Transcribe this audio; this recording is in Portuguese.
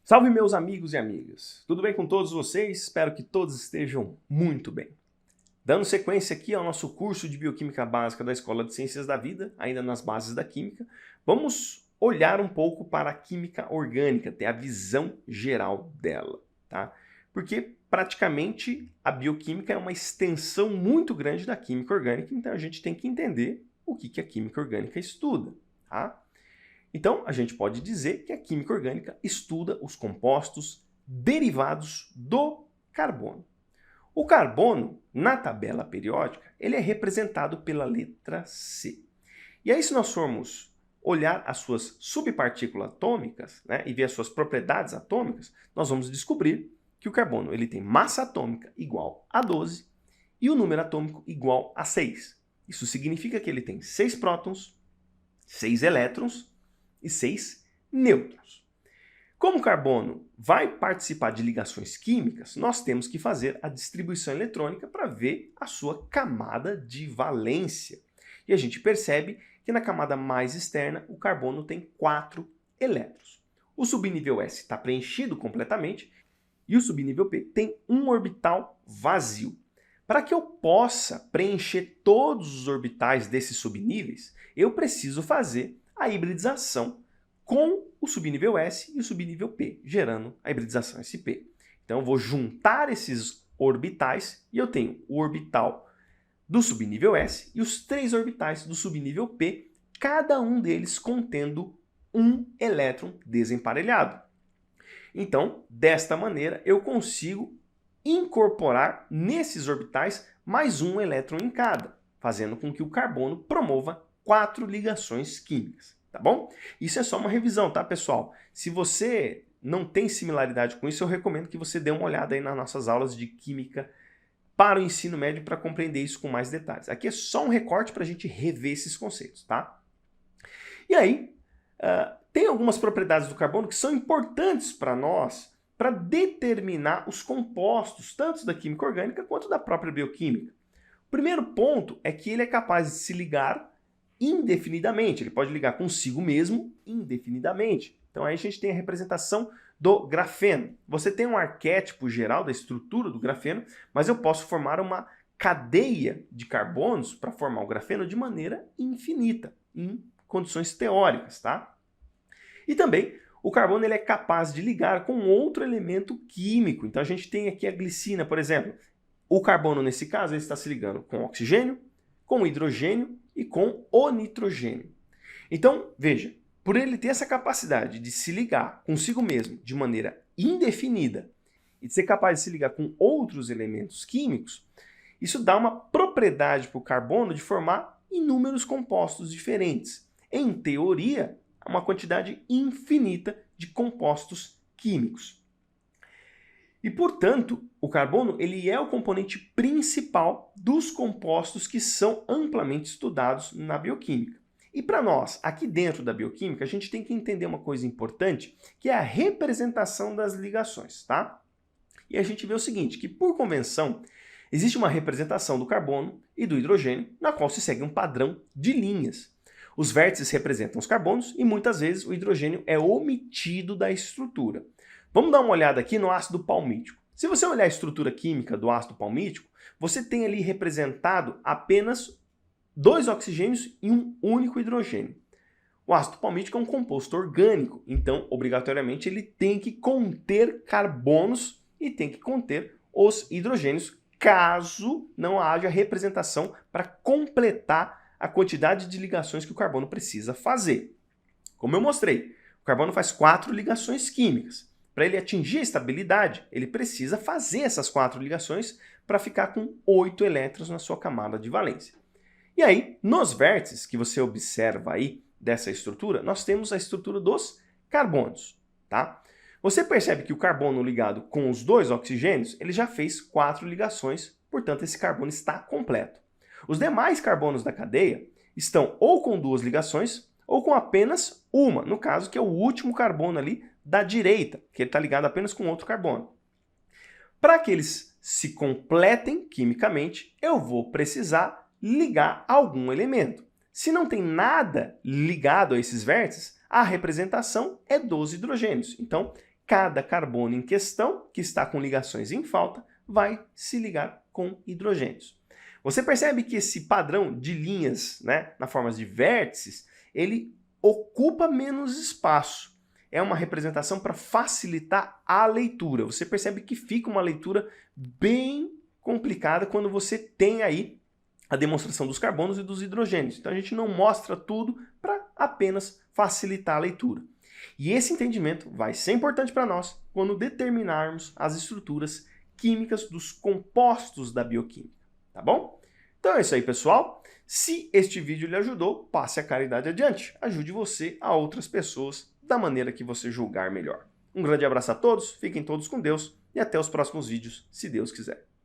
Salve meus amigos e amigas, tudo bem com todos vocês? Espero que todos estejam muito bem. Dando sequência aqui ao nosso curso de Bioquímica Básica da Escola de Ciências da Vida, ainda nas bases da Química, vamos olhar um pouco para a Química Orgânica, ter a visão geral dela, tá? Porque praticamente a Bioquímica é uma extensão muito grande da Química Orgânica, então a gente tem que entender o que a Química Orgânica estuda, tá? Então, a gente pode dizer que a química orgânica estuda os compostos derivados do carbono. O carbono, na tabela periódica, ele é representado pela letra C. E aí, se nós formos olhar as suas subpartículas atômicas, né, e ver as suas propriedades atômicas, nós vamos descobrir que o carbono ele tem massa atômica igual a 12 e o número atômico igual a 6. Isso significa que ele tem 6 prótons, 6 elétrons, e 6 nêutrons. Como o carbono vai participar de ligações químicas, nós temos que fazer a distribuição eletrônica para ver a sua camada de valência. E a gente percebe que na camada mais externa o carbono tem 4 elétrons. O subnível S está preenchido completamente e o subnível P tem um orbital vazio. Para que eu possa preencher todos os orbitais desses subníveis, eu preciso fazer a hibridização com o subnível S e o subnível P, gerando a hibridização sp. Então eu vou juntar esses orbitais e eu tenho o orbital do subnível S e os 3 orbitais do subnível P, cada um deles contendo um elétron desemparelhado. Então, desta maneira, eu consigo incorporar nesses orbitais mais um elétron em cada, fazendo com que o carbono promova 4 ligações químicas, tá bom? Isso é só uma revisão, tá, pessoal? Se você não tem similaridade com isso, eu recomendo que você dê uma olhada aí nas nossas aulas de Química para o ensino médio para compreender isso com mais detalhes. Aqui é só um recorte para a gente rever esses conceitos, tá? E aí, tem algumas propriedades do carbono que são importantes para nós para determinar os compostos, tanto da química orgânica quanto da própria bioquímica. O primeiro ponto é que ele é capaz de se ligar indefinidamente, ele pode ligar consigo mesmo indefinidamente. Então aí a gente tem a representação do grafeno. Você tem um arquétipo geral da estrutura do grafeno, mas eu posso formar uma cadeia de carbonos para formar o grafeno de maneira infinita, em condições teóricas, tá? E também o carbono ele é capaz de ligar com outro elemento químico. Então a gente tem aqui a glicina, por exemplo. O carbono, nesse caso, ele está se ligando com o oxigênio, com o hidrogênio e com o nitrogênio. Então, veja, por ele ter essa capacidade de se ligar consigo mesmo de maneira indefinida e de ser capaz de se ligar com outros elementos químicos, isso dá uma propriedade para o carbono de formar inúmeros compostos diferentes. Em teoria, uma quantidade infinita de compostos químicos. E, portanto, o carbono ele é o componente principal dos compostos que são amplamente estudados na bioquímica. E para nós, aqui dentro da bioquímica, a gente tem que entender uma coisa importante, que é a representação das ligações, tá? E a gente vê o seguinte, que por convenção, existe uma representação do carbono e do hidrogênio, na qual se segue um padrão de linhas. Os vértices representam os carbonos e muitas vezes o hidrogênio é omitido da estrutura. Vamos dar uma olhada aqui no ácido palmítico. Se você olhar a estrutura química do ácido palmítico, você tem ali representado apenas 2 oxigênios e um único hidrogênio. O ácido palmítico é um composto orgânico, então, obrigatoriamente, ele tem que conter carbonos e tem que conter os hidrogênios, caso não haja representação para completar a quantidade de ligações que o carbono precisa fazer. Como eu mostrei, o carbono faz 4 ligações químicas. Para ele atingir a estabilidade, ele precisa fazer essas 4 ligações para ficar com 8 elétrons na sua camada de valência. E aí, nos vértices que você observa aí dessa estrutura, nós temos a estrutura dos carbonos, tá? Você percebe que o carbono ligado com os 2 oxigênios, ele já fez 4 ligações, portanto esse carbono está completo. Os demais carbonos da cadeia estão ou com 2 ligações ou com apenas uma, no caso que é o último carbono ali da direita, que ele está ligado apenas com outro carbono. Para que eles se completem quimicamente, eu vou precisar ligar algum elemento. Se não tem nada ligado a esses vértices, a representação é dos hidrogênios. Então, cada carbono em questão, que está com ligações em falta, vai se ligar com hidrogênios. Você percebe que esse padrão de linhas, né, na forma de vértices, ele ocupa menos espaço. É uma representação para facilitar a leitura. Você percebe que fica uma leitura bem complicada quando você tem aí a demonstração dos carbonos e dos hidrogênios. Então a gente não mostra tudo para apenas facilitar a leitura. E esse entendimento vai ser importante para nós quando determinarmos as estruturas químicas dos compostos da bioquímica, tá bom? Então é isso aí, pessoal. Se este vídeo lhe ajudou, passe a caridade adiante. Ajude você a outras pessoas da maneira que você julgar melhor. Um grande abraço a todos, fiquem todos com Deus e até os próximos vídeos, se Deus quiser.